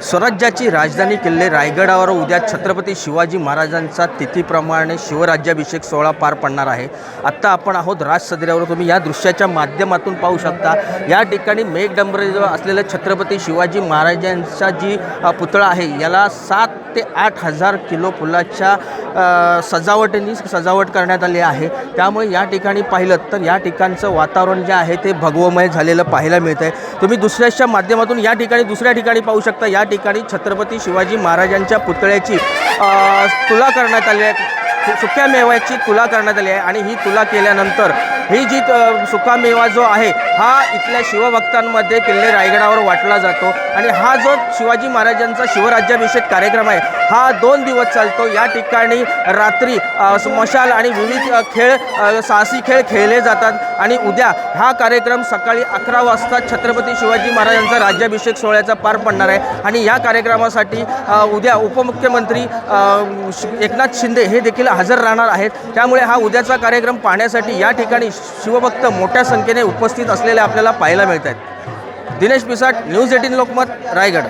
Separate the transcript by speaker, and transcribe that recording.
Speaker 1: स्वराज्याची राजधानी किल्ले रायगडावर उद्या छत्रपती शिवाजी महाराजांचा तिथीप्रमाणे शिवराज्याभिषेक सोहळा पार पडणार आहे। आत्ता आपण आहोत राजसदऱ्यावर। तुम्ही या दृश्याच्या माध्यमातून पाहू शकता या ठिकाणी मेघडंबरीजवळ असलेलं छत्रपती शिवाजी महाराजांचा जी पुतळा आहे याला 7 ते 8 हजार किलो फुलाच्या सजावटीने सजावट करण्यात आली आहे। त्यामुळे या ठिकाणी पाहिलं तर या ठिकाणचं वातावरण जे आहे ते भगवमय झालेलं पाहायला मिळतं आहे। तुम्ही दुसऱ्याच्या माध्यमातून या ठिकाणी दुसऱ्या ठिकाणी पाहू शकता। या ठिकाणी छत्रपती शिवाजी महाराजांच्या पुतळ्याची तुला करण्यात आली आहे। सुक्या मेव्याची तुला करण्यात आली आहे आणि ही तुला केल्यानंतर ही जी सुकामेवा जो आहे हा इथल्या शिवभक्तांमध्ये किल्ले रायगडावर वाटला जातो आणि हा जो शिवाजी महाराजांचा शिवराज्याभिषेक कार्यक्रम आहे हा 2 दिवस चालतो। या ठिकाणी रात्री मशाल आणि विविध खेळ साहसी खेळ खेळले जातात आणि उद्या हा कार्यक्रम सकाळी 11 वाजता छत्रपती शिवाजी महाराजांचा राज्याभिषेक सोहळ्याचा पार पडणार आहे आणि या कार्यक्रमासाठी उद्या उपमुख्यमंत्री एकनाथ शिंदे हे देखील हजर राहणार आहेत। त्यामुळे हा उद्याचा कार्यक्रम पाहण्यासाठी या ठिकाणी शिवभक्त मोठ्या संख्येने उपस्थित असलेले आपल्याला पाहायला मिळत आहेत। दिनेश पिसाट, न्यूज 18 लोकमत, रायगड।